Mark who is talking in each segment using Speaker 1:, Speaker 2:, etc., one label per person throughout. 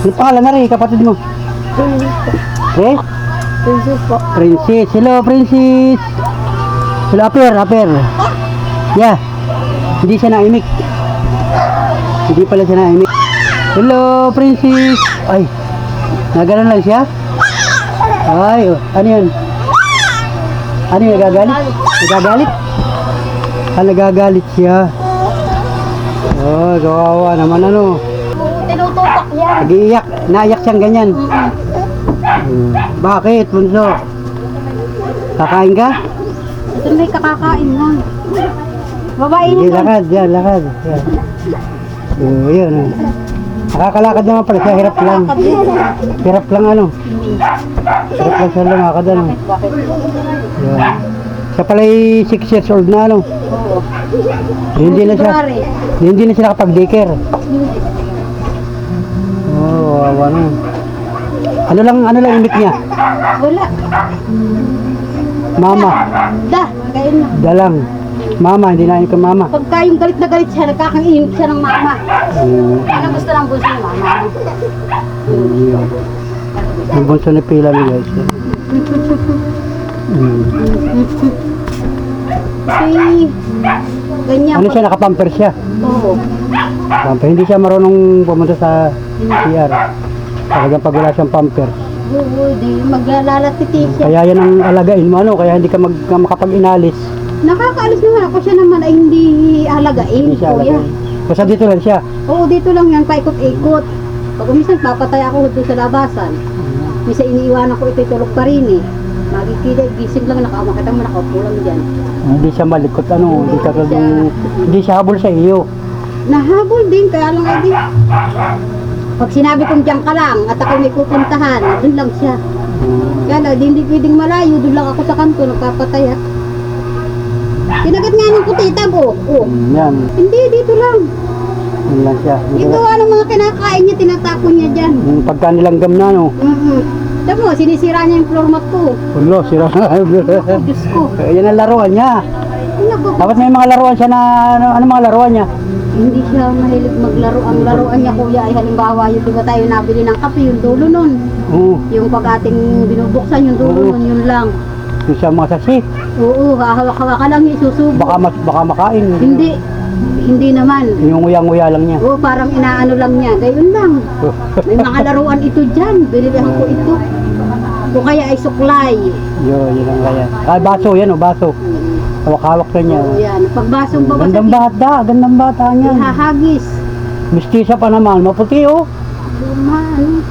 Speaker 1: Ano pangalan na rin, kapatid mo? Eh?
Speaker 2: Princess po.
Speaker 1: Princess. Hello, Princess. Hello, Aper. Yeah. Hindi siya naimik. Hindi pala siya naimik. Hello, Princess. Ay. Nagalan lang siya? Ay, ano yun? Ano yun, nagagalit? Nagagalit? Ah, nagagalit siya. Oh, kawawa naman ano.
Speaker 2: Tinutupak yan.
Speaker 1: Nag-iiyak. Naiyak siyang ganyan. Bakit, Bunso? Kakain ka?
Speaker 2: Ito may kakakain lang. Babae
Speaker 1: Hindi,
Speaker 2: niya.
Speaker 1: lakad. Yan, lakad. Yan. Yun. Nakakalakad naman pala siya. Hirap lang. Hirap lang ano. Hirap lang siya lumakad ano. Yan. Siya pala 6 years old na ano.
Speaker 2: Oo.
Speaker 1: Hindi na siya nakapag-daycare. Oh, wawa na. Ano lang imit niya?
Speaker 2: Wala.
Speaker 1: Mama.
Speaker 2: Gayon lang.
Speaker 1: Dalang. Mama, hindi na ka mama.
Speaker 2: Pagka yung galit na galit siya, nagkakainit siya ng mama. Ano gusto ng bunso ng mama?
Speaker 1: Yun. Ang bunso na pila ni guys.
Speaker 2: Kasi, ganyan.
Speaker 1: Ano siya, nakapamper siya.
Speaker 2: Oo.
Speaker 1: Pamper. Hindi siya marunong pumunta sa CR. Talagang pag wala siyang pamper.
Speaker 2: Oo, di maglalatiti siya.
Speaker 1: Kaya yan ang alagain mo ano, kaya hindi ka makapag-inalis.
Speaker 2: Nakakaalis naman ako siya naman ay hindi alagain,
Speaker 1: Hindi siya
Speaker 2: kuya.
Speaker 1: alagain. Basta dito lang siya.
Speaker 2: Oo, dito lang yan, paikot-ikot. Pag umisan, papatay ako doon sa labasan. Misa iniiwanan ko ito'y tulog pa rin eh. Magkikita, gising lang, makita mo, nakaupo lang dyan.
Speaker 1: Hindi siya malikot ano, hindi siya habol sa iyo.
Speaker 2: Nahabol din, kaya lang ay din. Pag sinabi kong diyan ka lang at ako may pupuntahan, doon lang siya. Kaya lang, hindi pwedeng malayo, doon lang ako sa kanto, nagpapataya. Kinagat nga ng kutita ko. Oh.
Speaker 1: Yan,
Speaker 2: Hindi, dito lang.
Speaker 1: yun lang siya.
Speaker 2: Dito anong mga kinakain niya, tinatapon niya dyan.
Speaker 1: Yung pagka nilanggam na ano,
Speaker 2: Sabi mo, sinisira niya yung floor mat ko.
Speaker 1: ulo, sira na.
Speaker 2: Oh, Diyos ko.
Speaker 1: Yan ang laruan niya.
Speaker 2: Ay, naku.
Speaker 1: Dapat may mga laruan siya na, ano mga laruan niya?
Speaker 2: Hindi siya mahilig maglaro. Ang laruan niya, kuya, ay halimbawa yung diba tayo nabili ng kape, yung dulo nun.
Speaker 1: Oo,
Speaker 2: Yung pag ating binubuksan, yung dulo nun, yun lang.
Speaker 1: yung siya mga sasi.
Speaker 2: Oo, hahawak-hawak ka lang, isusubo.
Speaker 1: Baka makain.
Speaker 2: Hindi naman.
Speaker 1: Yung nguyang-nguya lang niya.
Speaker 2: Oo, parang inaano lang niya. Gayon lang. May mga laruan ito dyan. Binilihan ko ito. O kaya ay suklay.
Speaker 1: Yun lang kaya. Ah, baso yan o, baso. Hawak-hawak na niya.
Speaker 2: Oo, yan. Pagbasong babasa.
Speaker 1: Gandang bata niya.
Speaker 2: Ihahagis.
Speaker 1: Mistisa pa naman, maputi oh.
Speaker 2: Ano?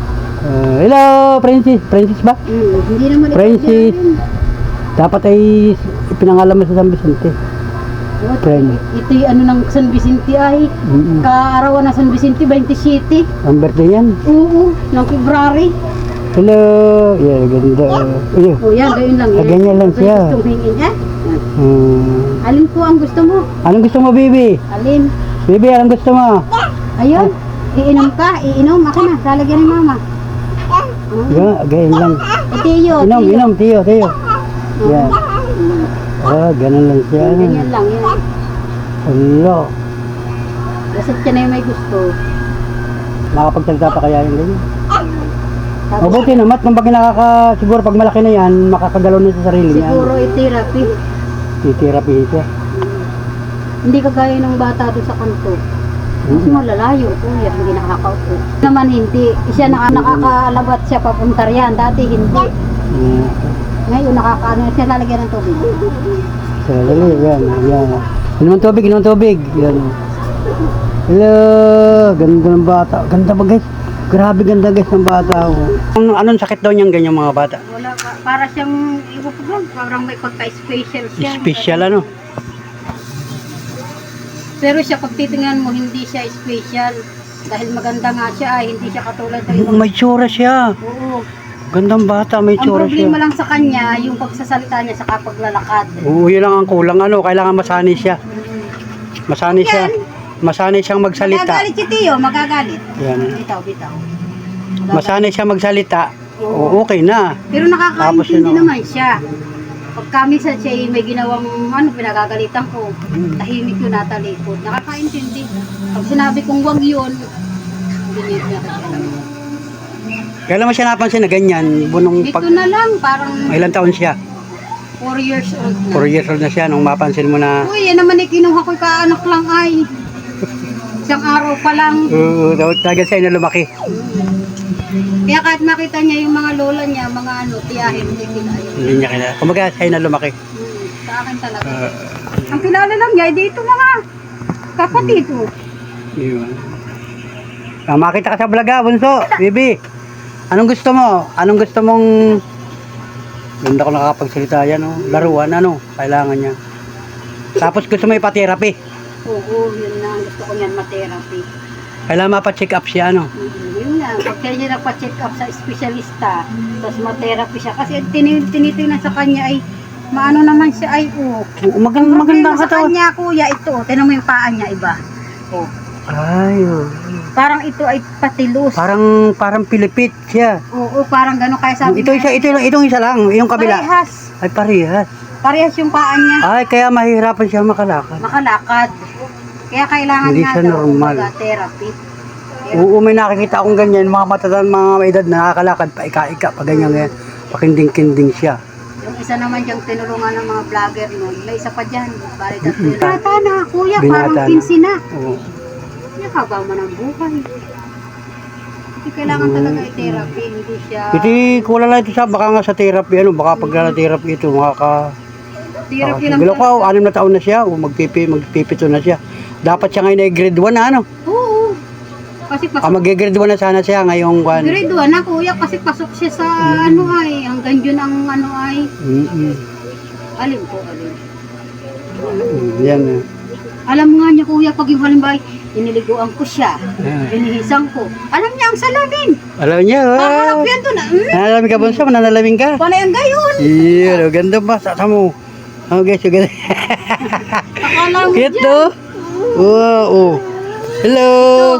Speaker 1: Hello, Princess. Princess ba?
Speaker 2: Hindi naman ito
Speaker 1: Princess.
Speaker 2: dyan.
Speaker 1: Dapat ay pinangalan mo sa San Vicente. Friend.
Speaker 2: Ito yung ano ng San Vicente ay. Kaarawan ng San Vicente, 27.
Speaker 1: Ang birthday yan.
Speaker 2: Oo, ng February.
Speaker 1: Hello. Yeah, ganda. Ayun.
Speaker 2: O yan, gayon lang.
Speaker 1: Ah, ganyan lang siya.
Speaker 2: Gustong hingin niya.
Speaker 1: Hmm.
Speaker 2: Alin po ang gusto mo?
Speaker 1: Anong gusto mo, baby?
Speaker 2: Alin?
Speaker 1: Baby, anong gusto mo?
Speaker 2: Ayun. Iinom ka? Iinom. Ako na. Lalagyan ni mama.
Speaker 1: Yan, ganyan lang.
Speaker 2: Tiyo.
Speaker 1: Inom, tiyo. Yan. Ah, ganun lang siya.
Speaker 2: Ganyan lang. Yan.
Speaker 1: Hello.
Speaker 2: Kasi siya na yung may gusto.
Speaker 1: Makapagsalita pa kaya yung ganyan?
Speaker 2: Tapos,
Speaker 1: Mabuti naman, nang pag siguro pag malaki na yan, makakagalaw na sa sarili niya.
Speaker 2: siguro i-therapy.
Speaker 1: I-therapy siya.
Speaker 2: Hindi kagaya ng bata doon sa kanto. Mas malalayo, kuya, hindi nakakaupo. Naman hindi. Siya nakakalabat siya papunta riyan. Dati hindi. Ngayon nakakaano siya lalagyan ng tubig.
Speaker 1: So, dali, yan. Inom ng tubig. Yan. Hello, ganda ng bata. Ganda ba guys? Grabe ganda guys ng bata. Anong sakit daw niyang ganyan mga bata?
Speaker 2: Wala pa. Para siyang, iwan ko ba, parang may pagka-special siya.
Speaker 1: Special ano?
Speaker 2: Pero siya, pag titingnan mo, hindi siya special. Dahil maganda nga siya, ay hindi siya katulad ng ibang.
Speaker 1: May tsura siya.
Speaker 2: Oo.
Speaker 1: Gandang bata, may
Speaker 2: Ang
Speaker 1: tsura siya.
Speaker 2: problema lang sa kanya, yung pagsasalita niya sa kapaglalakad.
Speaker 1: Oo, yun lang ang kulang. Ano, kailangan masanay siya. Masanay siya. Masanay siyang magsalita.
Speaker 2: Magagalit si Tio, magagalit.
Speaker 1: Yan.
Speaker 2: Bitaw.
Speaker 1: Masanay siya magsalita. Oo, okay na.
Speaker 2: Pero
Speaker 1: Tapos yun
Speaker 2: nakakaintindi
Speaker 1: ako.
Speaker 2: naman siya. Pag kami sa siya may ginawang pinagagalitan ko, tahimik yun natalikod. Nakakaintindi. Pag sinabi kong wag yun, hindi niya kasi alam.
Speaker 1: Kailan mo siya napansin na ganyan? Bunong
Speaker 2: Dito
Speaker 1: pag...
Speaker 2: na lang, parang
Speaker 1: Ilang taon siya?
Speaker 2: 4 years old na.
Speaker 1: 4 years old na siya nung mapansin mo na...
Speaker 2: Uy, yan naman kinuha ko kaanak lang ay. Isang araw pa lang.
Speaker 1: Oo, talaga siya na lumaki.
Speaker 2: Kaya kahit makita niya yung mga lola niya, mga ano, tiyahin, hindi kinaya.
Speaker 1: Hindi niya kilala. Kumbaga siya na lumaki.
Speaker 2: Sa akin talaga. Ang kilala lang niya, dito mga kapatid ko.
Speaker 1: Yun. Makita ka sa vlog ha, Bunso. Bibi. Anong gusto mo? Anong gusto mong... Ganda ko nakakapagsalita yan, oh. Laruan, ano? Kailangan niya. Tapos gusto mo ipa-therapy.
Speaker 2: Oo, yun na. Gusto ko yan ma-therapy.
Speaker 1: Kailangan mapa-check up siya, ano?
Speaker 2: Yun na. Pag kaya niya nagpa-check up sa espesyalista, tapos ma-therapy siya. Kasi tinitingnan sa kanya ay, maano naman siya ay,
Speaker 1: Maganda
Speaker 2: problema
Speaker 1: ka
Speaker 2: sa kanya, kuya, ito. Tinan mo yung paa niya, iba. Oh.
Speaker 1: Ay, oh.
Speaker 2: Parang ito ay patilos.
Speaker 1: Parang pilipit siya.
Speaker 2: Oo, parang gano'n. Kaya sabi
Speaker 1: Ito isa, itong isa lang, yung kabila.
Speaker 2: parehas.
Speaker 1: Ay, parehas.
Speaker 2: Parehas yung paa niya.
Speaker 1: Ay, kaya mahihirapan siya makalakad.
Speaker 2: Makalakad. Kaya kailangan
Speaker 1: Hindi
Speaker 2: nga
Speaker 1: siya
Speaker 2: daw
Speaker 1: normal.
Speaker 2: kumbaga, therapy.
Speaker 1: Oo, may nakikita akong ganyan, mga matatang mga may edad na nakakalakad, pa ika-ika, pa ganyan, ganyan. Pakinding-kinding siya.
Speaker 2: Yung isa naman diyang tinulungan ng mga vlogger noon. May isa pa dyan. Bali tatlo. Binata na, kuya.
Speaker 1: Binata
Speaker 2: Parang
Speaker 1: na.
Speaker 2: 15 na.
Speaker 1: Oo.
Speaker 2: Kaya haba mo ng buhay. Hindi kailangan talaga i-therapy. Hindi siya...
Speaker 1: Iti, kulang lang ito sa, baka nga sa therapy, ano, baka pag na-therapy ito,
Speaker 2: Therapy lang
Speaker 1: Bilo ko, 6 na taon na siya, o magpipito na siya. Dapat siya ngayon ay grade 1 na, ano?
Speaker 2: Oo. Kasi pasok.
Speaker 1: Mag-grade 1 na sana siya ngayong kwan.
Speaker 2: Grade 1 na, kuya. Kasi pasok siya sa ano ay. Hanggang yun ang ano ay. Alin po, alin.
Speaker 1: Yan.
Speaker 2: Alam nga niya, kuya, pag yung halimbawa, iniliguan ko siya.
Speaker 1: Ah.
Speaker 2: Inihisang ko. Alam niya ang salamin.
Speaker 1: Alam niya,
Speaker 2: Kaharap yan doon.
Speaker 1: Nanalamin ka, Bunso? Nanalamin ka?
Speaker 2: Panay ang gayon.
Speaker 1: Iya, ganda ba? Sa mo. Oh, guys, ganda.
Speaker 2: Akala mo
Speaker 1: Cute,
Speaker 2: dyan.
Speaker 1: no? Wow, oh. Hello.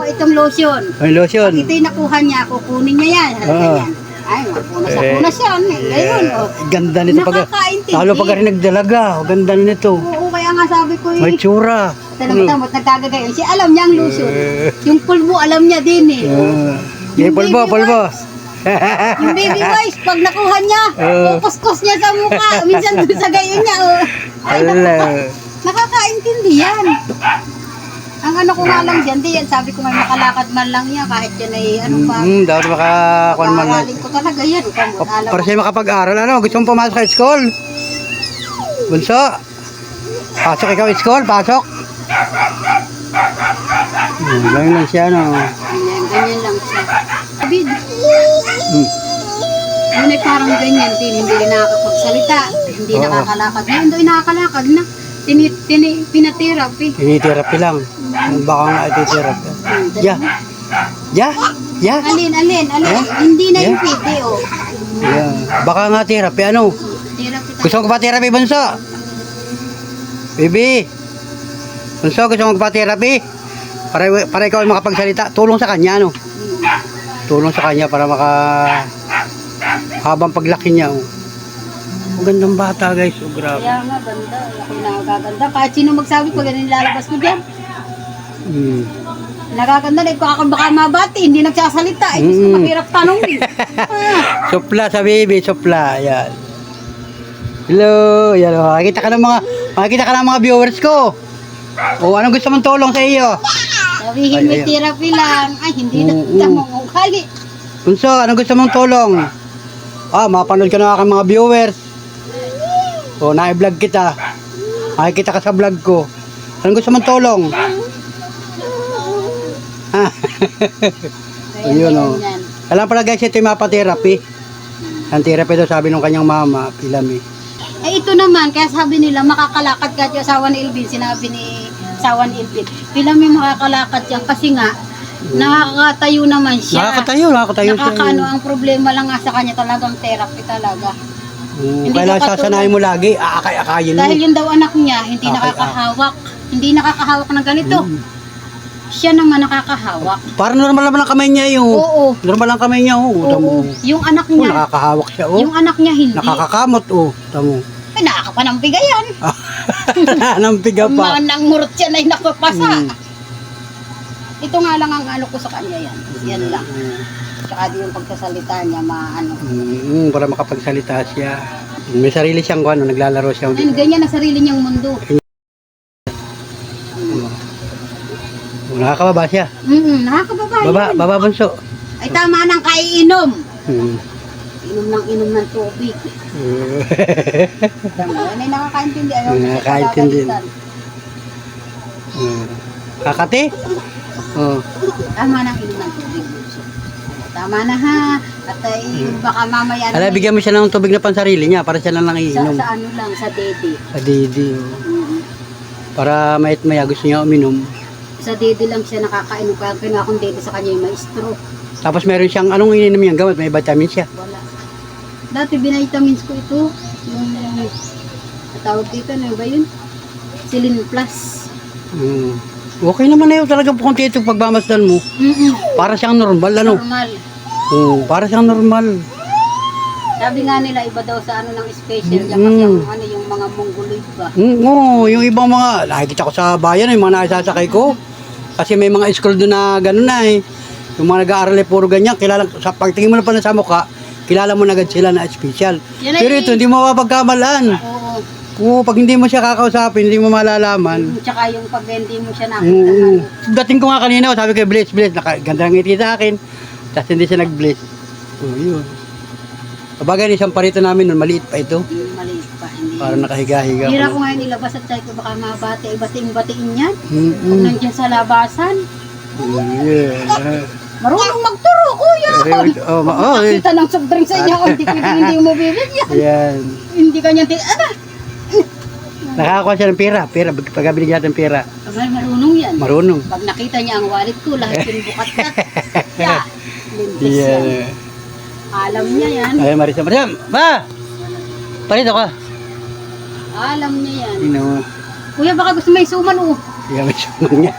Speaker 2: Itong lotion.
Speaker 1: Ay, lotion.
Speaker 2: Ito yung nakuha niya. Kukunin niya yan. Ganyan. Ay, mapunas yan. Ngayon, oh.
Speaker 1: Ganda nito pag...
Speaker 2: Nakakaintindi.
Speaker 1: Lalo pag rin nagdalaga. Oh, ganda nito.
Speaker 2: Oo, kaya nga sabi ko
Speaker 1: May
Speaker 2: eh.
Speaker 1: tsura.
Speaker 2: Talagang nagkagagayon. Siya alam niya ang lotion. Yung pulbo alam niya din eh.
Speaker 1: Yung polvo,
Speaker 2: baby
Speaker 1: polvo.
Speaker 2: Yung baby wipes, pag nakuha niya, kukuskus niya sa mukha. Minsan doon sa gayon niya. Oh. Ay,
Speaker 1: Hello.
Speaker 2: nakakaintindi yan. Ang ano ko nga lang dyan, di yan. Sabi ko nga makalakad man lang yan. Kahit yan ay ano pa.
Speaker 1: Dapat makakuan man lang.
Speaker 2: Aralin ko talaga yan. Kamot, alam
Speaker 1: Para
Speaker 2: mo.
Speaker 1: siya makapag-aral, ano? Gusto mong pumasok sa school? Bunso? Pasok ikaw sa school? Pasok? Ganyan lang siya, no?
Speaker 2: Ganyan lang siya. Sabi, yun ay parang ganyan din. Hindi rin nakakapagsalita. Hindi
Speaker 1: Oo.
Speaker 2: nakakalakad. Ngayon doon nakakalakad na. Pinatherapy.
Speaker 1: Tinitherapy lang. Baka nga iti-therapy. Ya. Ya. Ya.
Speaker 2: Alin. Hindi na yung pwede, oh.
Speaker 1: Yeah. Baka nga therapy, ano?
Speaker 2: Therapy tayo.
Speaker 1: Gusto mo pa therapy, Bunso? Baby. Bunso, gusto mo pa therapy? Para ikaw ay makapagsalita. Tulong sa kanya, ano? Tulong sa kanya para habang paglaki niya, oh. Ang gandang bata, guys. Oh, grabe.
Speaker 2: Kaya nga, ganda. Ako yung nakaganda. Kahit sino magsabi ko, ganun nilalabas mo dyan. Nakaganda na, ikaw baka mabati, hindi nagsasalita. Eh, gusto ko mahirap tanongin.
Speaker 1: Supla sa baby, supla. Ayan. Hello. Ayan, oh. Makikita ka ng mga viewers ko. Oh, anong gusto mong tulong sa iyo?
Speaker 2: Sabihin may therapy lang. Ay, hindi na tamong ukali.
Speaker 1: Bunso, anong gusto mong tulong? Mapanood ka na aking mga viewers. O, na-vlog kita. Makikita ka sa vlog ko. Anong gusto mong tulong? Ayun, oh. Alam pala guys, ito yung mapa-therapy. Ang therapy daw, sabi nung kanyang mama, Pilami.
Speaker 2: Eh, ito naman, kaya sabi nila, makakalakad ka yung asawa ni Elvin. Sinabi ni asawa ni Elvin. Pilang may makakalakad yan kasi nga, nakakatayo naman siya.
Speaker 1: Nakakatayo siya.
Speaker 2: Nakakaano, ang problema lang nga sa kanya talagang therapy talaga. Hindi
Speaker 1: Kailangan
Speaker 2: ka katulad-
Speaker 1: sasanayin mo lagi, aakay-akayin mo.
Speaker 2: Dahil yun daw anak niya, hindi
Speaker 1: Okay,
Speaker 2: nakakahawak. Hindi nakakahawak ng ganito. Siya naman nakakahawak.
Speaker 1: Parang normal naman ang kamay niya yung.
Speaker 2: Oo.
Speaker 1: Normal ang kamay niya, oh. Tamo.
Speaker 2: Oo. Yung anak
Speaker 1: Oh,
Speaker 2: niya,
Speaker 1: nakakahawak siya, oh.
Speaker 2: yung anak niya hindi.
Speaker 1: Nakakakamot, oh. Tamo.
Speaker 2: Ay, nakakapanampiga yan.
Speaker 1: Nang piga pa.
Speaker 2: Manang murot siya na nakapasa. Ito nga lang ang ano ko sa kanya yan. Yan lang. tsaka di yung pagsasalita niya, maano.
Speaker 1: Para makapagsalita siya. May sarili siyang ano, naglalaro siya.
Speaker 2: Ayun, ganyan na sarili niyang mundo.
Speaker 1: Nakakababa siya.
Speaker 2: Nakakababa
Speaker 1: Baba,
Speaker 2: yun.
Speaker 1: baba bunso.
Speaker 2: Ay, tama nang kaiinom.
Speaker 1: Hmm.
Speaker 2: Inom ng tubig. Yan ay nakakaintindi. Ayaw na siya
Speaker 1: Nakakaintindi.
Speaker 2: pagagalitan.
Speaker 1: Kakati? Oh.
Speaker 2: Tama nang inom ng tubig. Tama na ha. At ay, baka mamaya na.
Speaker 1: Ala, bigyan mo siya ng tubig na pansarili niya para siya na lang iinom.
Speaker 2: Sa ano lang, sa dede.
Speaker 1: Sa didi. Oh. Para maya gusto niya uminom.
Speaker 2: Sa dede lang siya nakakainom. Kaya kaya akong dede sa kanya yung maestro.
Speaker 1: Tapos meron siyang anong ininom niyang gamot, may vitamin siya.
Speaker 2: Wala. Dati binitamins ko ito. Yung tawag dito, ano ba yun? Silin Plus.
Speaker 1: Okay naman na yun talaga po kung tito pagmamasdan mo. Para siyang normal, ano?
Speaker 2: Normal.
Speaker 1: Para siyang normal.
Speaker 2: Sabi nga nila, iba daw sa ano ng special. Kasi yung mga mongoloid ba?
Speaker 1: Yung ibang mga, nakikita ko sa bayan, yung mga nakasasakay ko. Kasi may mga school doon na gano'n na eh. Yung mga nag-aaral ay puro ganyan, kilala, sa pagtingin mo na pala sa mukha, kilala mo na agad sila na special. Pero ito, hindi mo mapagkamalan. Oo, pag hindi mo siya kakausapin, hindi mo malalaman.
Speaker 2: Tsaka yung pag hindi mo siya nakita.
Speaker 1: Dating ko nga kanina, sabi ko, bless, ganda ng ngiti sa akin. Tapos hindi siya nag-bless. Yun. Kabagay, isang parito namin nun, maliit pa ito.
Speaker 2: Maliit pa, hindi.
Speaker 1: Parang nakahiga-higa.
Speaker 2: Hira ko ngayon ilabas at sabi ko baka mabate, bating-batiin yan. Kung nandiyan sa labasan. Marunong magturo, kuya. Kita ng soft drink sa inyo, hindi mo bibigyan.
Speaker 1: Yan.
Speaker 2: Hindi kanya,
Speaker 1: Nakakakuha siya ng pera, pag binigyan natin pera.
Speaker 2: Marunong yan.
Speaker 1: Marunong.
Speaker 2: Pag nakita niya ang wallet ko, lahat yung bukat-kat. Lintis yan. Alam niya yan.
Speaker 1: Ay, Marisa, ba! Parito ka.
Speaker 2: Alam niya yan.
Speaker 1: Kuya,
Speaker 2: baka gusto may suman,
Speaker 1: Kaya may suman niya.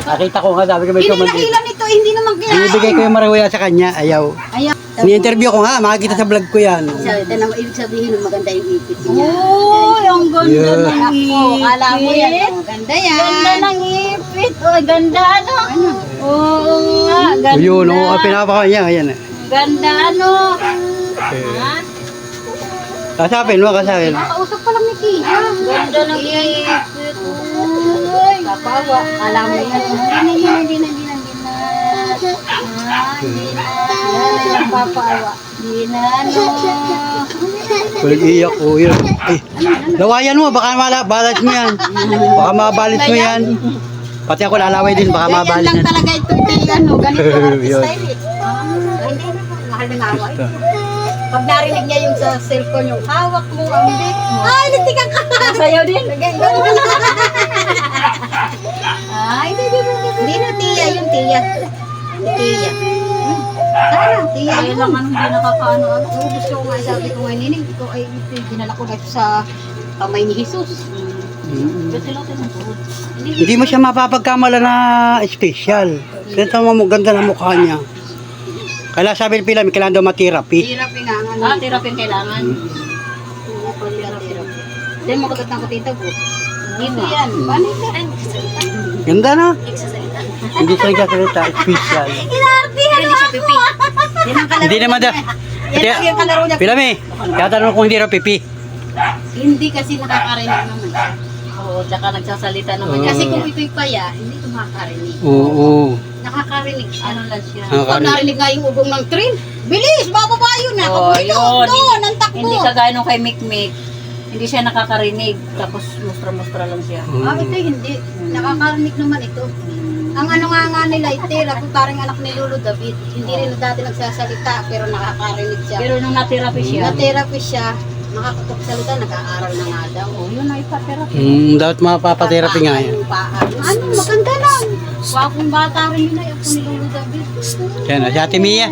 Speaker 1: Nakita ko nga, sabi ko may suman.
Speaker 2: Hinilahilan ito, hindi naman kailangan.
Speaker 1: Ibigay ko yung marahuya sa kanya, ayaw.
Speaker 2: Ayaw.
Speaker 1: Ni-interview ko nga, makikita sa vlog ko yan.
Speaker 2: Ibig sabihin, maganda yung ipit niya.
Speaker 3: Ang ganda ng ipit.
Speaker 2: Kala mo yan, maganda yan.
Speaker 3: Ganda ng ipit. Ganda ano? Oo nga, ganda.
Speaker 1: Yun, pinapakaw niya, ayan.
Speaker 3: Ganda ano?
Speaker 1: Kasapin mo.
Speaker 2: Nakausap pa lang ni Tia.
Speaker 3: Ganda ng ipit.
Speaker 2: Kapawa, alam mo yan. Hindi na. Papawa.
Speaker 3: Di na ano.
Speaker 1: Kulig iyak ko yun. Lawayan mo, baka mabalas mo yan. Baka mabalis mo yan. Pati ako lalaway din, baka mabalis
Speaker 2: Ganyan lang
Speaker 1: yan.
Speaker 2: talaga ito, ganito ang
Speaker 1: Yun.
Speaker 2: style eh. Mahal na away. Pag narinig niya yung sa cellphone, yung hawak mo, ang bit mo. Ay, natikan ka!
Speaker 3: Sayaw din.
Speaker 2: Ay, hindi na Tia, yung Tia. Tia. Sana, Tia.
Speaker 3: Kaya lang ano, hindi nakakaano.
Speaker 2: Gusto ko nga, sabi ko nga, nining, ito ay dinala ko na ito sa kamay ni Jesus.
Speaker 3: Kasi lang tinutulog.
Speaker 1: Hindi mo siya mapapagkamala na special. Kasi mo ganda na mukha niya. Kaya sabi ng pila, kailangan daw matirapi.
Speaker 2: Therapy nga nga.
Speaker 3: Therapy kailangan.
Speaker 2: Hindi mo kagat ng kutita ko. Dito yan. Paano yan?
Speaker 1: Ganda na. Hindi siya nagsasalita, special.
Speaker 2: Hindi siya pipi. Yan ang kalaro
Speaker 1: Hindi naman
Speaker 2: niya. Yan lang yung kalaro niya.
Speaker 1: Pila mi, kaya tanong kung hindi raw pipi.
Speaker 2: Hindi kasi nakakarinig naman.
Speaker 3: Oo, tsaka nagsasalita naman.
Speaker 2: Kasi kung ito'y paya, hindi ito makakarinig.
Speaker 1: Oo.
Speaker 2: Nakakarinig siya.
Speaker 3: Ano lang siya.
Speaker 2: Pag narinig nga yung ugong ng train, bilis, bababa yun na.
Speaker 3: Oo,
Speaker 2: Pag ito,
Speaker 3: yun.
Speaker 2: doon, ang takbo.
Speaker 3: Hindi kagaya nung kay Mikmik. Hindi siya nakakarinig. Tapos mustra-mustra lang siya.
Speaker 2: Ito hindi. Nakakarinig naman ito. Ang ano nga nila, itira, kung parang anak ni Lolo David. Hindi rin dati nagsasalita, pero nakakarinig siya.
Speaker 3: Pero nung na-therapy siya,
Speaker 2: Na-therapy siya, nakakapagsalita, nag-aaral na nga daw.
Speaker 3: yun na ipa-therapy.
Speaker 1: Dapat mapapatherapy nga yan.
Speaker 2: Ano, maganda lang. Wakong bata rin yun ay ako ni Lolo David.
Speaker 1: Yan, si Ate Mia.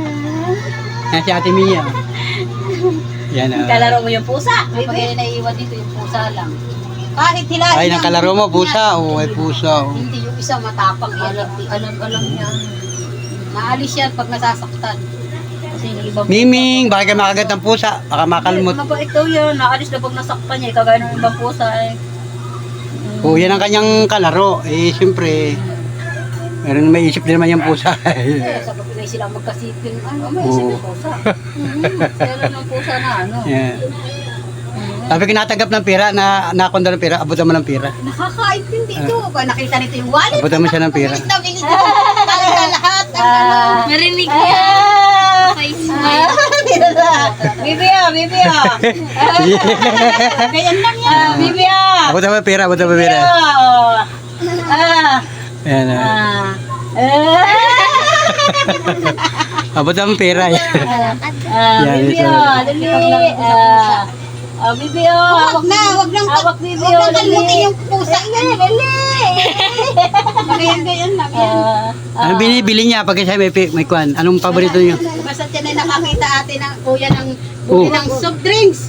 Speaker 1: Yan si Ate Mia. Yan.
Speaker 3: Kalaro mo yung pusa.
Speaker 2: Pag yan naiiwan dito, yung pusa lang. Kahit hilahin
Speaker 1: Ay,
Speaker 2: niya,
Speaker 1: nakalaro mo, pusa. Oo, ay pusa.
Speaker 2: Hindi yung isa matapang yan.
Speaker 3: Alam niya.
Speaker 2: Maalis yan pag nasasaktan.
Speaker 3: Kasi yung ibang
Speaker 1: Miming, bakit ka makagat ng pusa? Baka makalmot.
Speaker 3: mabait daw yun. Naalis na pag nasaktan niya. Kagaya ng ibang pusa.
Speaker 1: Oo, yan ang kanyang kalaro. Eh, siyempre, Meron may isip din naman yung pusa.
Speaker 3: Sa kapilay sila magkasipin, may isip ng pusa. Sila ng pusa na
Speaker 1: Yeah. Sabi ko natanggap ng pera, nakonda ng pera, abutan mo ng pera.
Speaker 2: Nakakaintindi ito. Kaya nakita nito yung wallet.
Speaker 1: Abutan mo siya ng pera.
Speaker 2: Bilis na bilis na. Talaga lahat.
Speaker 3: Narinig niya. Bibi
Speaker 2: Ganyan lang yan.
Speaker 3: Bibi
Speaker 1: Abutan mo ng pera, abutan mo ng pera. Ayan. Abutan mo ng pera. Yan,
Speaker 3: Bibi
Speaker 1: ito.
Speaker 3: dali. Bibi hawak
Speaker 2: Wag nang
Speaker 3: Bibi
Speaker 2: kalimutin yung pusa. Ganyan lang yan.
Speaker 1: Ano binibili niya pag siya may kwan? Anong paborito niyo?
Speaker 2: Basta siya na nakakita ate ng kuya ng
Speaker 1: Oh.
Speaker 2: buli ng soft drinks.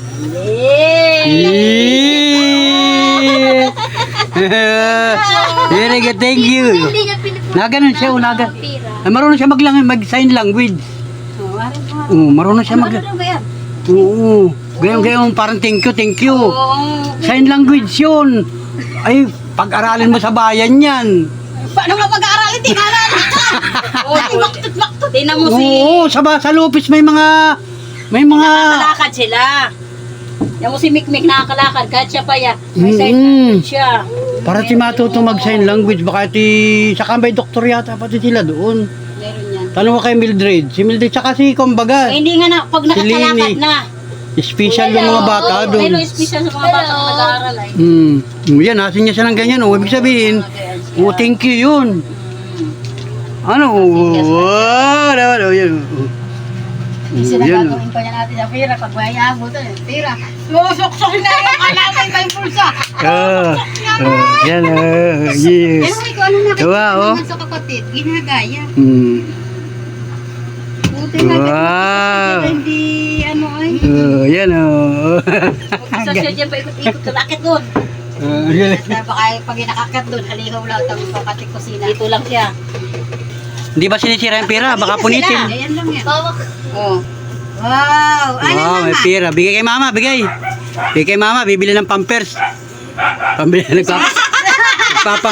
Speaker 1: Very good, thank you. Naganon siya, unaga. Marunong siya mag-sign language. Marunong siya mag... Oo. Gayong parang thank you. Sign language yun. Ay, pag-aralin mo sa bayan yan.
Speaker 2: Paano nga pag-aaralin? Tingnan Maktut.
Speaker 3: Tingnan mo
Speaker 1: Oo, sa Lupis may mga...
Speaker 3: nakakalakad sila. Yan mo si Mikmik nakakalakad, kahit siya pa ya. May sign language siya.
Speaker 1: Para si matuto mag-sign language, baka saka may doktor yata pati sila doon.
Speaker 2: Meron yan.
Speaker 1: Tanong ko kay Mildred. Si Mildred, saka si kumbaga.
Speaker 3: Hindi nga na, pag nakakalakad
Speaker 1: Lini.
Speaker 3: na.
Speaker 1: Special yung mga bata doon.
Speaker 3: Pero special sa mga bata na nag-aaral ay.
Speaker 1: Yan, nasin niya siya ng ganyan. Ibig sabihin, thank you yun. Ano? Wow, yan. Yan.
Speaker 2: Gagawin pa niya natin sa pira pag mayayabo to. Tira. Susuksok na yung kalamay may pulsa.
Speaker 1: Yan. Yes.
Speaker 2: Ano ko ano nakikita
Speaker 1: Wow,
Speaker 2: naman sa kapatid? Ginagaya. Buti nga
Speaker 1: Wow.
Speaker 2: hindi ano ay.
Speaker 1: Yan.
Speaker 3: Isa siya dyan pa ikot-ikot sa lakit doon.
Speaker 2: Baka pag nakakat doon, halihaw lang ang kapatid kusina.
Speaker 3: Dito lang siya.
Speaker 1: Hindi ba sinisira yung pera? Baka punitin.
Speaker 2: Ayan lang yan. Oh. Wow. Ano
Speaker 1: Wow, may
Speaker 2: naman?
Speaker 1: pera. Bigay kay mama, bigay. Bigay kay mama, bibili ng pampers. Pambili nagpapa.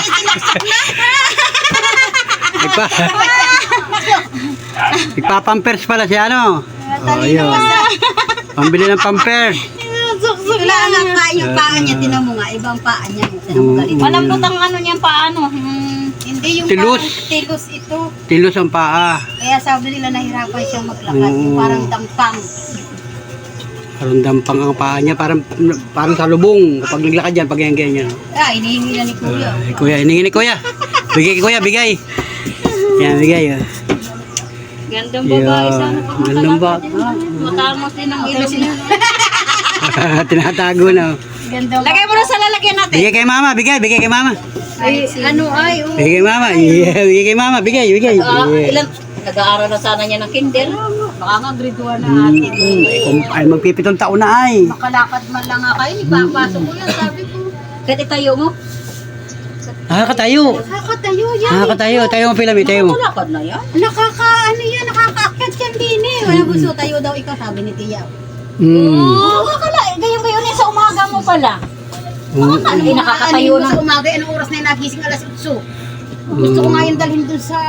Speaker 1: Nagpapampers pala siya, ano? Yun. Pambili ng pampers.
Speaker 2: Wala nga pa yung paa niya, tinan mo nga, ibang paa niya. Tinan mo galit.
Speaker 3: Malambot ang ano niyan paano.
Speaker 2: Hindi yung
Speaker 1: Tilus.
Speaker 2: parang tilus ito.
Speaker 1: Tilos ang paa.
Speaker 2: Kaya sabi nila nahirapan siyang maglakad. Yung parang dampang.
Speaker 1: Parang dampang ang paa niya. Parang salubong. Kapag naglakad yan, pag ganyan.
Speaker 2: Hinihingi na ni Kuya.
Speaker 1: Kuya, hiningi ni kuya. Bigay kay kuya, bigay. Yan, bigay.
Speaker 3: Gandang babae sana pag
Speaker 1: Gandang
Speaker 3: makalakad.
Speaker 1: bata.
Speaker 3: Matamos din ang ilong niya.
Speaker 1: Tinatago na.
Speaker 2: Ganda.
Speaker 3: Lagay mo na sa lalagyan natin.
Speaker 1: Bigay kay mama, bigay kay mama.
Speaker 2: Ay, ano ay, oh.
Speaker 1: Bigay kay mama. Yeah, bigay kay mama, bigay.
Speaker 3: Ilan? Nag-aaral na sana niya ng kinder.
Speaker 2: Baka nga grade 1 na atin.
Speaker 1: Ay, magpipitong taon na ay.
Speaker 2: Makalakad man lang nga kayo, ipapasok ko yan, sabi ko.
Speaker 3: Kahit itayo mo.
Speaker 1: Nakakatayo.
Speaker 2: Nakakatayo yan.
Speaker 1: Nakakatayo. Tayo mo pilami, tayo mo.
Speaker 3: Malakad na yan.
Speaker 2: Ano yan, nakakaakyat yan din eh. Wala gusto tayo daw ikaw, sabi ni Tia.
Speaker 3: Oo, akala. Gayon sa umaga mo pala. Hindi nakakatayo
Speaker 2: Ano
Speaker 3: na.
Speaker 2: sa umaga, anong oras na yung nagising alas 8? Gusto ko nga yung dalhin dun sa...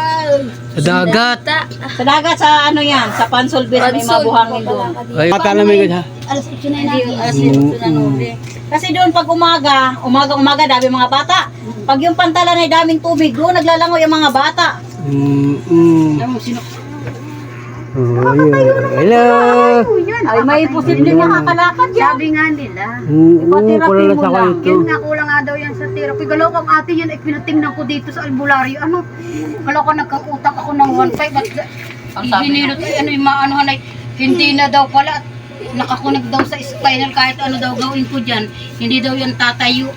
Speaker 1: Sa dagat.
Speaker 3: Sa dagat, sa ano yan, sa Pansolbis, may mabuhangin doon.
Speaker 1: Ay, mata namin ko.
Speaker 2: Alas 8 na yung nagising.
Speaker 3: Kasi doon pag umaga, dami mga bata. Pag yung pantalan ay daming tubig, doon naglalangoy yung mga bata.
Speaker 1: Hello.
Speaker 3: Ay, may posibleng nakakalakad yan.
Speaker 2: Sabi nga nila.
Speaker 1: Kulala sa kayo ito.
Speaker 2: Yun nga, kulang nga daw yan sa therapy. Galaw kang ate yan, ay pinatingnan ko dito sa albularyo. Ano? Galaw ko nagkakutang ako ng 1.5. At hininot, ano yung maanuhan ay, hindi na daw pala. Nakakunig daw sa spinal, kahit ano daw gawin ko dyan. Hindi daw yan tatayo.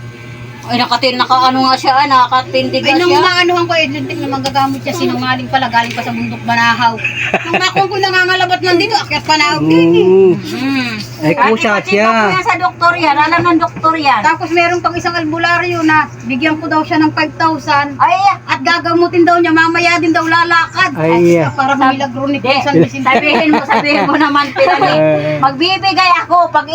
Speaker 3: Ay, nakaano nga siya, nakatindig
Speaker 2: Ay,
Speaker 3: nga
Speaker 2: nung
Speaker 3: siya.
Speaker 2: maanuhan ko, na magagamit siya, sinungaling pala, galing pa sa bundok Banahaw. Nung nakong ko nangangalabat lang dito, akyat Banahaw din eh.
Speaker 1: Ay, kusa siya.
Speaker 3: Yan sa doktor yan. Alam ng doktor yan.
Speaker 2: Tapos meron pang isang albularyo na bigyan ko daw siya ng 5,000
Speaker 3: Ay,
Speaker 2: at gagamutin daw niya, mamaya din daw lalakad.
Speaker 1: Ay,
Speaker 2: Para milagro ni
Speaker 3: Hindi.
Speaker 2: Kusan Bisin.
Speaker 3: Sabihin mo naman Pilani. Magbibigay ako pag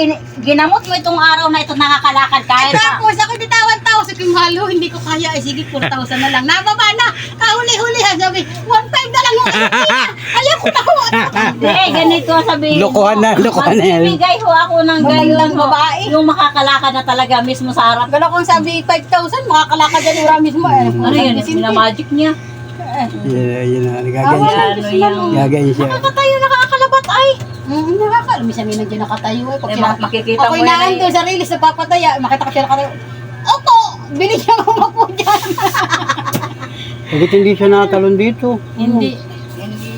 Speaker 3: ginamot mo itong araw na ito nakakalakad kahit pa.
Speaker 2: Tapos ako bitawan tao sa kimalo, hindi ko kaya, ay sige 4,000 na lang. Nababa na, kahuli-huli ha, sabi, 1,500 na lang yung ayaw ko na ho.
Speaker 3: Hindi, ganito sabihin
Speaker 1: Lokohan na, lokohan na yan.
Speaker 3: Magbibigay ho ako ng
Speaker 2: Magandang
Speaker 3: ganyan
Speaker 2: babae.
Speaker 3: yung makakalakad na talaga mismo sa harap.
Speaker 2: Gano'n kung sabi 5,000, makakalakad yan yung ramis mo.
Speaker 3: Ano yan? Minamagic niya.
Speaker 1: Yun na,
Speaker 3: Ano
Speaker 1: nagaganyan.
Speaker 3: yung...
Speaker 1: Gagayin siya.
Speaker 3: Nakakatayo, nakakalabat ay.
Speaker 2: Nakakaalam, minsan may nandiyan nakatayo eh. Pag
Speaker 3: Eh,
Speaker 2: sila-
Speaker 3: makikita
Speaker 2: ako'y
Speaker 3: mo yan
Speaker 2: naandun
Speaker 3: eh.
Speaker 2: sa release sa papataya, makita ko siya nakatayo. Opo, binigyan mo po dyan.
Speaker 1: Bakit hindi siya natalon dito?
Speaker 3: Hindi.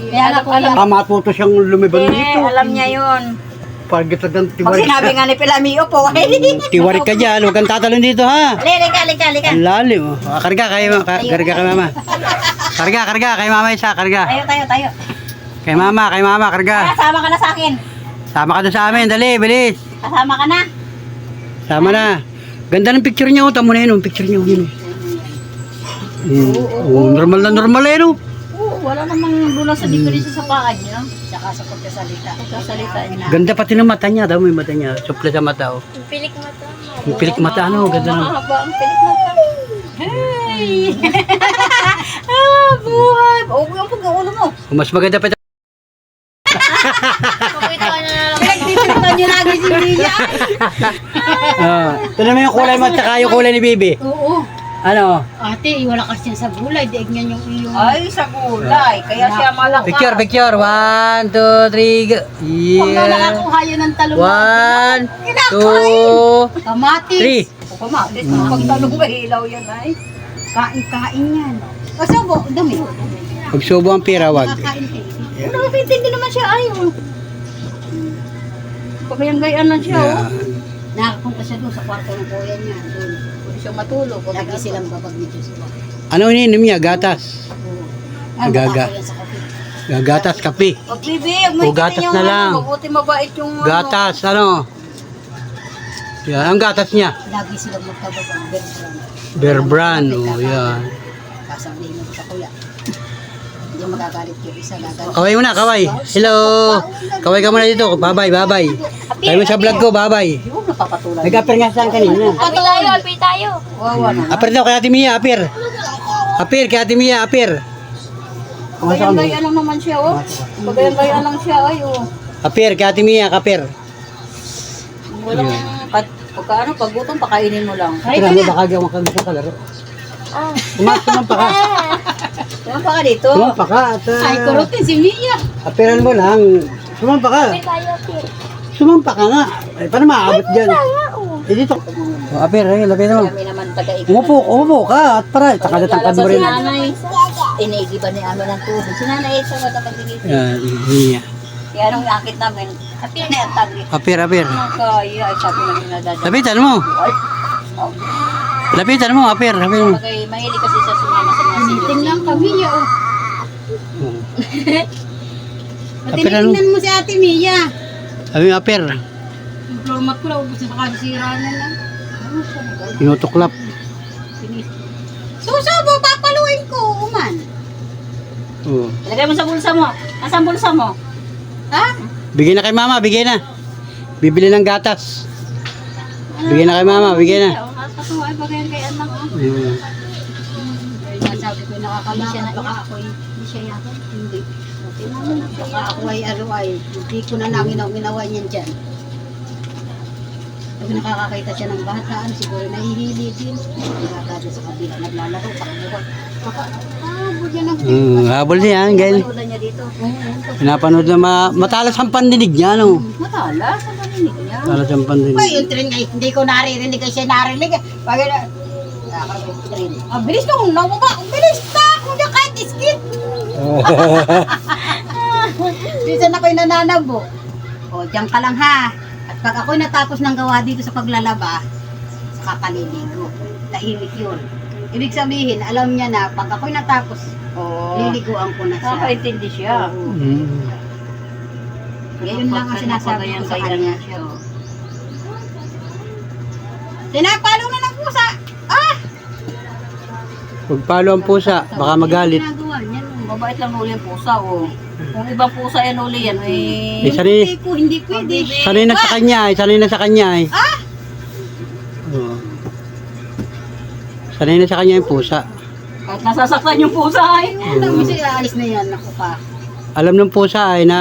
Speaker 2: Kaya nga kuya,
Speaker 1: Matuto siyang lumiban dito.
Speaker 3: Alam niya yun.
Speaker 1: Pagkita ng
Speaker 3: Pag
Speaker 1: tiwarik
Speaker 3: sinabi
Speaker 1: ka.
Speaker 3: nga ni Pilamio po,
Speaker 1: Tiwarik ka dyan. Huwag kang tatalon dito, ha?
Speaker 3: lika.
Speaker 1: Ang lalim. Oh. Karga kay mama. Karga kay mama isa. Karga.
Speaker 3: Tayo.
Speaker 1: Kay mama, karga.
Speaker 3: Sama ka na sa akin.
Speaker 1: Sama ka doon sa amin. Dali, bilis.
Speaker 3: Kasama ka na.
Speaker 1: Sama na. Ganda ng picture niya. Tamo na yun. Picture niya. Yun. Normal na normal eh, no?
Speaker 3: Wala namang dulang sa diferensya sa paa niya. Tsaka sa pagkasalita. Niya.
Speaker 1: Ganda pati ng mata niya. Daw may mata niya. Suple sa mata, oh.
Speaker 3: Pilik mata.
Speaker 1: Yung pilik mata, ano? Ganda ng...
Speaker 3: Mahaba ang pilik mata. Hey! Buhay! Huwag yung pag-ulo mo.
Speaker 1: Mas maganda pa ito.
Speaker 2: pinagtitiripan niyo lagi si Lia.
Speaker 1: Ito naman yung kulay mo at saka yung kulay ni Bibi.
Speaker 2: Oo.
Speaker 1: Ano?
Speaker 2: Ate, wala kasi yan sa gulay. Diig niyan yung iyong...
Speaker 3: Ay, sa gulay. Kaya siya malaki.
Speaker 1: Picture. 1, 2, 3, go.
Speaker 2: Huwag na
Speaker 1: Yeah.
Speaker 2: nakakuha yan ng talong.
Speaker 1: 1, 2,
Speaker 2: Kamatis.
Speaker 1: 3.
Speaker 3: O kamatis, pag talong mahilaw yan ay.
Speaker 2: Kain yan. O sabo, dumi.
Speaker 1: Pagsubo ang pira, wag.
Speaker 2: Kakain kayo.
Speaker 3: Nakakintindi naman siya ay. Pagkayang-gayaan lang siya.
Speaker 1: Yeah.
Speaker 2: Nakapunta siya doon sa kwarto ng kuya niya. Doon.
Speaker 3: Pwede siya matulog.
Speaker 2: Lagi silang babag ni Diyos.
Speaker 1: Ano ininom niya? Gatas.
Speaker 2: Ay,
Speaker 1: Gaga.
Speaker 2: baka yan sa kape.
Speaker 1: Gatas, kape.
Speaker 3: Pag bibig, may
Speaker 1: O, gatas na lang.
Speaker 3: Mabuti mabait yung
Speaker 1: Gatas, ano? Yan, ang gatas niya.
Speaker 2: Lagi silang magkababang. Bertrand.
Speaker 1: Bear brand, oh, yan.
Speaker 2: Kasabihin mo sa kuya. Hindi magagalit yung isa. Gagalit.
Speaker 1: Kaway muna, kaway. Hello. Kaway ka muna dito. Bye-bye, bye-bye. Tayo mo sa vlog ko, bye-bye.
Speaker 3: Yung napapatulan.
Speaker 1: Nag-apir nga saan kanina.
Speaker 3: Api tayo. Wawa na.
Speaker 1: Apir daw, kay Ate Mia, apir. Apir, kay Ate Mia, apir.
Speaker 3: Pagkayang-gayaan lang naman siya, oh. Pagkayang-gayaan lang siya, ay, oh.
Speaker 1: Apir, kay Ate Mia, kapir.
Speaker 3: Walang, pagka pag gutom, pakainin mo lang.
Speaker 1: Tira mo, baka gawa ka sa kalaro. Sumampa ka.
Speaker 3: Tumampa ka dito.
Speaker 1: Sumampa ka. At,
Speaker 2: Ay, kurutin si Mia.
Speaker 1: apiran mo lang. Sumampa ka. Sumampa ka nga. Ay, paano maaabot dyan? Eh, dito. Oh, apir, ay, lapir mo.
Speaker 3: Kami naman taga-ikot.
Speaker 1: Umupo ka. At para, tangkad mo rin.
Speaker 3: Si nanay, iniigiban ni amin ng tubig. Si nanay, sa matapag-igit.
Speaker 1: Yan, Mia.
Speaker 3: Kaya nung nakit namin, apir na yung tagli.
Speaker 1: Apir, apir.
Speaker 3: Ano kaya, ay sabi namin nadadala.
Speaker 1: Lapitan mo.
Speaker 3: Ay, oh.
Speaker 1: Lapitan mo, apir. Apir mo.
Speaker 3: Bagay, mahilig kasi siya sumama sa mga senior.
Speaker 2: Tingnan ka, Mia. Oh.
Speaker 1: Apiran mo.
Speaker 2: Tinitingnan mo si Ate Mia.
Speaker 1: Sabi mo, apir.
Speaker 2: Yung floor mat ko lang, ubus na kasira na lang.
Speaker 1: Pinutuklap.
Speaker 2: Susubo, papaluin ko, uman.
Speaker 1: Oh.
Speaker 3: Ilagay mo sa bulsa mo. Nasaan bulsa mo?
Speaker 2: Ha?
Speaker 1: Bigay na kay mama, bigay na. Bibili ng gatas. Bigay na kay mama, bigay na.
Speaker 2: Ay, bagayan kay anak.
Speaker 1: Ayun.
Speaker 2: Sabi ko, nakakalakad baka ako hindi siya yata. Hindi. Baka ako ay aluay. Hindi ko na nangin ang ginawa niyan dyan. Pag nakakakita siya ng bataan, siguro nahihili din. Nagkakada sa kabila, naglalaro, pakbuhan. Habol yan ang
Speaker 1: Habol niya, ganyan.
Speaker 3: Panood niya dito.
Speaker 1: Pinapanood na matalas ang pandinig niya, no?
Speaker 3: Matalas, ang paninig niya.
Speaker 1: Matalas ang pandinig.
Speaker 2: Ay, yung train ay hindi ko naririnig ay siya narinig. Pag bilis na kung nawaba. Bilis na kung yung kahit iskit. Bisan ako'y nananabo. O, diyan ka lang ha. At pag ako'y natapos ng gawa dito sa paglalaba, saka kaliligo. Tahimik yun. Ibig sabihin, alam niya na pag ako'y natapos,
Speaker 3: Oo.
Speaker 2: liliguan ko na siya.
Speaker 3: Nakakaintindi siya.
Speaker 2: Oo.
Speaker 1: Mm.
Speaker 2: Yun lang ang sinasabi ko sa
Speaker 3: Pagayan-gayan
Speaker 2: kanya.
Speaker 3: siya, oh.
Speaker 2: Tinapalo na ng pusa! Ah!
Speaker 1: Huwag palo ang pusa, baka magalit.
Speaker 2: Ginagawa niya, no?
Speaker 3: Mabait lang uli yung pusa, oh. Kung ibang pusa yan uli yan,
Speaker 1: Eh,
Speaker 3: eh.
Speaker 2: Hindi pwede.
Speaker 1: sanay na sa kanya eh, sanay na sa kanya eh.
Speaker 2: Ah!
Speaker 1: Oo. Sanay na sa kanya yung pusa.
Speaker 3: Kahit nasasaktan yung pusa, ay.
Speaker 2: Alam mo siya, aalis na yan. Ako pa.
Speaker 1: Alam ng pusa ay na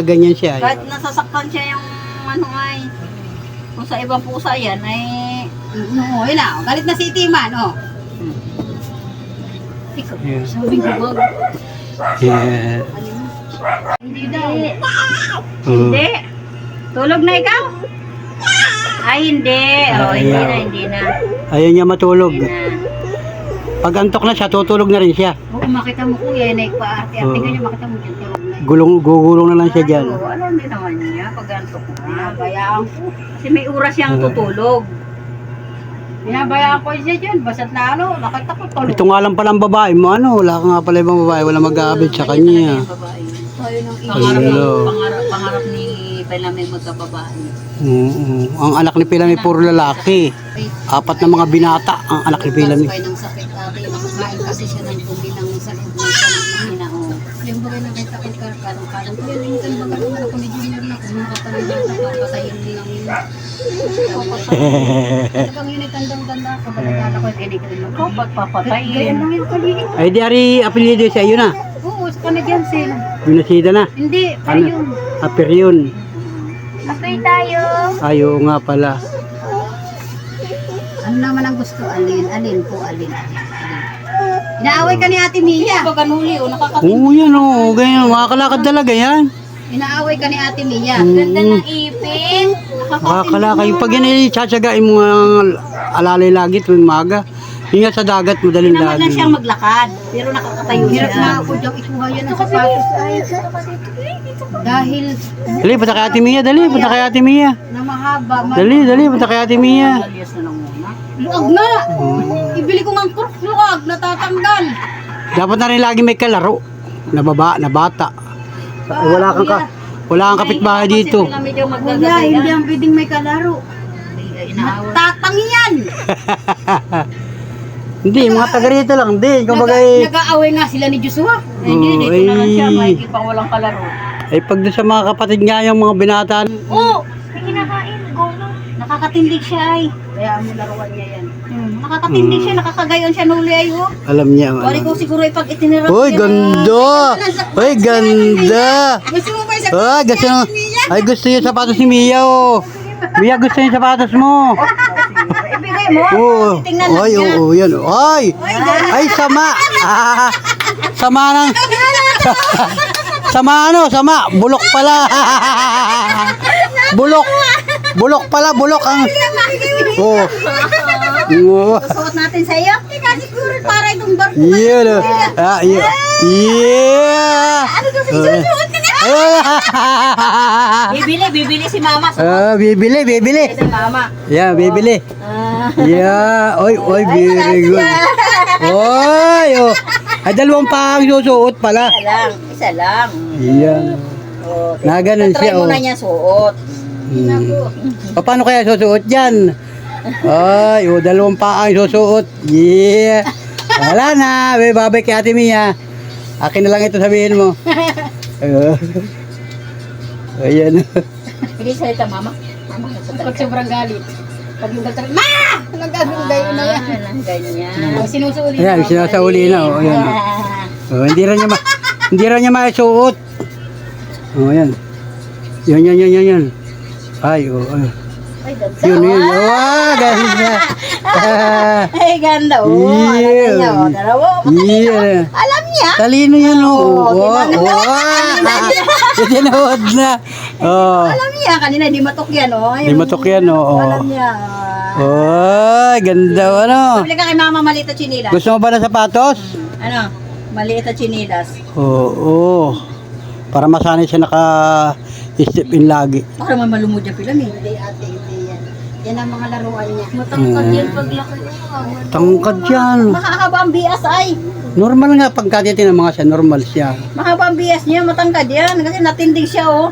Speaker 1: ganyan siya eh.
Speaker 3: Kahit nasasaktan siya yung ano ay. Kung sa ibang pusa yan, ay.
Speaker 2: No, yun na. Galit na si Itiman, oh.
Speaker 3: Ikaw,
Speaker 1: Yeah.
Speaker 3: sabi ko ba?
Speaker 1: Yeah.
Speaker 2: Hindi daw.
Speaker 1: Oo.
Speaker 3: Hindi. Tulog na ikaw? Ay, hindi. Oh, hindi na, hindi na.
Speaker 1: Ayaw niya matulog.
Speaker 3: Hindi na.
Speaker 1: Pag antok na siya, tutulog na rin siya.
Speaker 2: Oo, makita mo kuya, naikpaarte-arte
Speaker 1: Oo.
Speaker 2: ganyan, makita mo dyan, tulog na.
Speaker 1: Gugulong na lang siya dyan.
Speaker 3: Oo, alam din naman niya pag antok na.
Speaker 2: Bayaan ko.
Speaker 3: Kasi may oras siyang tutulog.
Speaker 2: Binabayaan ko siya dyan, basta't na ano, nakita ko tulog.
Speaker 1: Ito nga lang palang babae mo, ano, wala ka nga pala ibang babae, wala mag-aabit sa kanya.
Speaker 2: Tayo ng
Speaker 3: Pangarap,
Speaker 1: Hello.
Speaker 3: pangarap ni Palamig magkababae.
Speaker 1: Oo. Ang anak ni Pilami puro lalaki. Apat na mga binata ang anak ni Pilami.
Speaker 2: Kaya ng sakit ate, nakakain kasi siya ng tumi ng sakit ng kanina, oh. Yung bagay na kita ko karang-karang. Kaya minsan baga naman ako ni Junior na kung nakatarin lang sa papatayin lang yun. Talagang yun ay tandang-tanda ako. Balagala ko, ganyan lang.
Speaker 3: Ikaw pagpapatay.
Speaker 2: Ganyan lang yun kaliit.
Speaker 1: Ay di ari apelyido sa iyo na.
Speaker 2: Oo, sa kanadyan sila.
Speaker 1: Binasida na.
Speaker 2: Hindi, pero
Speaker 1: Ano?
Speaker 2: yun.
Speaker 1: Aper yun.
Speaker 2: Apoy tayo.
Speaker 1: Ay, oo nga pala.
Speaker 2: Ano naman ang gusto? Alin po, alin. Inaaway ka ni Ate Mia.
Speaker 3: Pag anuli, o nakakatindi.
Speaker 1: Oo yan oo. Ganyan. Makakalakad talaga yan.
Speaker 2: Inaaway ka ni Ate Mia.
Speaker 3: Ganda ng ipin.
Speaker 1: Makakalakad. Yung pag yan ay tsatsagain mo ang alalay lagi tuwing maga. Yung nga sa dagat, madaling
Speaker 3: Naman lang
Speaker 1: lagi.
Speaker 3: siyang maglakad. Pero nakakatayo
Speaker 2: Hirap
Speaker 3: siya.
Speaker 2: na ako diyang ikuha yan ng sapatos. Dahil
Speaker 1: Dali, punta kay Ate Mia. Dali, punta kay Ate Mia.
Speaker 2: na mahaba.
Speaker 1: Dali, punta kay Ate Mia.
Speaker 3: Alias na lang muna.
Speaker 2: Luag na! Ibili ko ng luag, natatanggal.
Speaker 1: Dapat na rin lagi may kalaro. Na bata. Wala kang kapitbahay dito.
Speaker 3: Kasi medyo
Speaker 2: Kuya,
Speaker 3: magagaya.
Speaker 2: hindi ang pwedeng may kalaro.
Speaker 3: Inaaway.
Speaker 2: Tatangi yan!
Speaker 1: Hindi, mga taga rito lang. Hindi, kumbaga eh.
Speaker 2: Nag-aaway nga sila ni Joshua.
Speaker 3: Hindi, dito na lang siya.
Speaker 1: Ay.
Speaker 3: Makikip ang walang kalaro.
Speaker 1: Ay, pag doon sa mga kapatid nga yung mga binataan.
Speaker 3: Oo! May kinakain. Go na. Nakakatindig siya ay.
Speaker 2: Kaya mo laruan niya yan.
Speaker 3: Nakakatindig siya. Nakakagayon siya nuli ay. Oh.
Speaker 1: Alam niya.
Speaker 3: Wari ko siguro ay pag itinirap.
Speaker 1: Uy, ganda! Uy, ganda!
Speaker 2: Gusto mo ba isa?
Speaker 1: Ay, gusto niya. Ay, gusto niya sapatos ni Mia, oh. Mia, gusto niya sapatos mo.
Speaker 3: Ibigay mo.
Speaker 1: Oo.
Speaker 3: Tingnan lang
Speaker 1: Ay,
Speaker 3: niya.
Speaker 1: oo, yan. Ay! Ay, sama! Sama ng... Sama. Bulok pala. Bulok pala, bulok ang... Oo. Oo.
Speaker 3: Suot natin sa iyo. Ika siguro para itong barko.
Speaker 1: Yan, oh. Yeah.
Speaker 3: Ano gusto isusuot ka na? Bibili si mama.
Speaker 1: Bibili.
Speaker 3: Si mama.
Speaker 1: Yeah, bibili. Yeah. Oy, very good. Oy, oh. Ay, dalawang pang susuot pala.
Speaker 3: Isa lang.
Speaker 1: Yeah.
Speaker 3: Oh,
Speaker 1: Na ganun
Speaker 3: try
Speaker 1: siya,
Speaker 3: mo
Speaker 1: oh.
Speaker 3: na niya suot.
Speaker 1: Paano kaya susuot yan? Ay, oh, dalawang paang susuot. Yeah. Wala na. Babay kay Ate Mia. Akin na lang ito sabihin mo. Ayan.
Speaker 3: Hindi salita mama. Mama,
Speaker 2: Pag sobrang galit. Pag yung galit, Ma! Nagagulday na yan.
Speaker 3: Ganyan.
Speaker 2: Sinusulit.
Speaker 1: Ayan, sinasauli na. Oh, ayan. Oh, hindi rin niya maisuot. Oh, ayan. Yan. Ay, oh.
Speaker 3: Ay, ganda.
Speaker 1: Yun. Wow, ganda.
Speaker 3: Ay, ganda. Oh,
Speaker 1: Yeah.
Speaker 3: alam niya. Oh, dalawa.
Speaker 1: Yeah.
Speaker 3: Alam niya.
Speaker 1: Talino yan, oh.
Speaker 3: Oh,
Speaker 1: Tinawad na. Oh.
Speaker 3: Alam niya. Kanina, di matok yan. Oh.
Speaker 1: Di matok yan, oh.
Speaker 3: Alam niya.
Speaker 1: Oh, ganda, ano.
Speaker 3: Pabili ka kay mama maliit at chinilas.
Speaker 1: Gusto mo ba na sapatos?
Speaker 3: Ano? Maliit at chinilas.
Speaker 1: Oo. Para masanay siya naka-step in lagi.
Speaker 3: Para man malumod yung pilam eh.
Speaker 2: Hindi ate, hindi yan. Yan ang mga laruan niya.
Speaker 3: Matangkad yan paglaki.
Speaker 1: Tangkad yan.
Speaker 3: Mahahaba ang bias ay.
Speaker 1: Normal nga pagkatitin ng mga siya, normal siya.
Speaker 3: Mahaba ang bias niya, matangkad yan. Kasi natindig siya oh.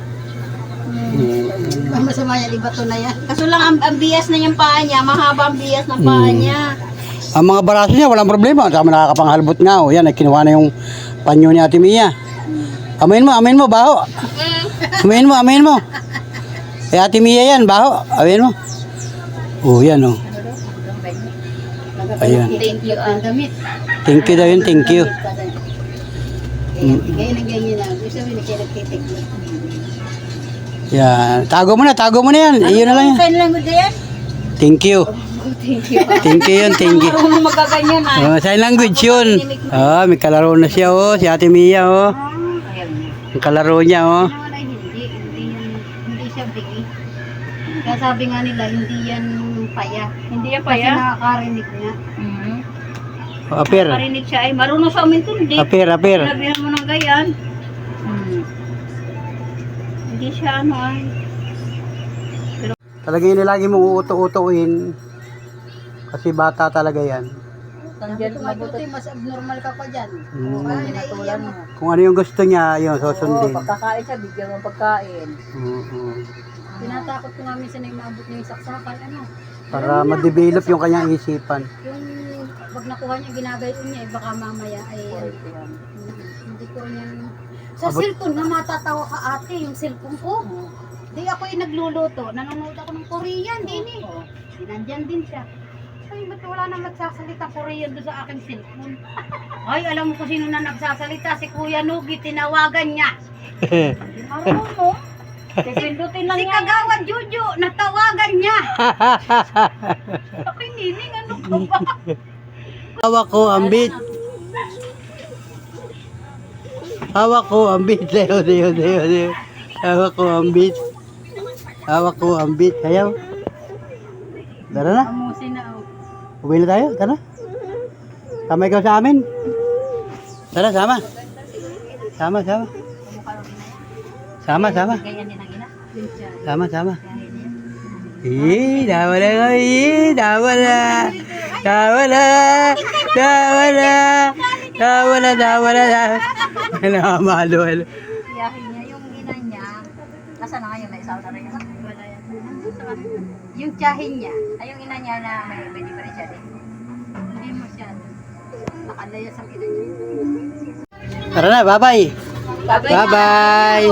Speaker 2: Masama yan, iba to na yan.
Speaker 3: Kaso lang ang bias na yung paa niya, mahaba ang bias ng paa niya.
Speaker 1: Ang mga baraso niya, walang problema. Tama nakakapanghalbot nga. O yan, ay kinuha na yung panyo ni Ate Mia. Amayin mo, baho. Amayin mo. Eh, Ate Mia yan, baho. Amayin mo. Oh, yan o. Ayan.
Speaker 2: Thank you, ang damit.
Speaker 1: Thank you daw yun, thank you.
Speaker 2: Ganyan ang ganyan na. Gusto mo na kayo nagtitig.
Speaker 1: Yan. Tago mo na yan. Iyon na lang yan.
Speaker 3: Sign language yan?
Speaker 1: Thank you. Thank you yun, thank you.
Speaker 3: Kung magaganyan ay.
Speaker 1: Sign language yun. May kalaro na siya, si Ate Mia, Ang kalaro niya,
Speaker 2: Naman ay hindi siya bigi. Kaya sabi nga nila, hindi yan paya.
Speaker 3: Hindi yan
Speaker 2: Kasi nakakarinig niya.
Speaker 1: Apir.
Speaker 3: Marinig siya ay marunong sa umintindi.
Speaker 1: Apir.
Speaker 3: Sinabihan mo ng gayan. Hindi siya ano ay.
Speaker 1: Talaga yun lagi mong uuto-utuin. Kasi bata talaga yan.
Speaker 2: Mabuti, mas abnormal ka pa dyan. Kaya naiiyak mo.
Speaker 1: Kung ano yung gusto niya, yun, susundin.
Speaker 3: Pagkakain siya, bigyan mo pagkain.
Speaker 2: Tinatakot ko nga minsan na yung maabot niya yung saksakan.
Speaker 1: Para ma-develop yung kanyang isipan.
Speaker 2: Yung pag nakuha niya, ginagayon niya, baka mamaya ay hindi ko yan. Sa cellphone na matatawa ka ate, yung cellphone ko. Di ako yung nagluluto, nanonood ako ng Korean, din nandyan din siya. Ay, ba't wala nang nagsasalita Korean doon sa aking cellphone? Ay, alam mo kung sino na nagsasalita, si Kuya Nugi, tinawagan niya. Marunong mo?
Speaker 3: Pipindutin lang
Speaker 2: Si
Speaker 3: yan.
Speaker 2: Kagawan Juju, natawagan niya. Ako nining, ano ka ba?
Speaker 1: Hawak ko ang beat. Hawak ko ang beat. Sayo. Hawak ko ang beat. Ayaw. Tara na.
Speaker 2: Amusin na ako.
Speaker 1: Uwi na tayo. Tara. Sama ikaw sa amin. Tara, sama. Sama.
Speaker 2: Ganyan din ang ina.
Speaker 1: Sama. Dawala. Namamalo.
Speaker 2: Tiyahin niya, yung ina niya. Nasaan na ngayon? May isaw na rin yan. Wala yan. Yung tiyahin niya. Ay, yung ina niya na may diferensya din. Hindi masyado. Nakalayas ang ina niya.
Speaker 1: Tara na, bye-bye. Bye-bye.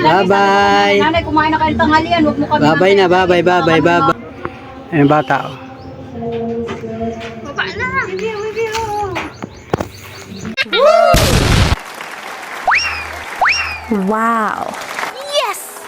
Speaker 1: Bye-bye.
Speaker 3: Nanay, kumain na kayo ng tanghalian. Huwag mo kami
Speaker 1: Bye-bye na, bye-bye. Ayun, bata.
Speaker 2: Baba na! Review!
Speaker 4: Wow. Yes!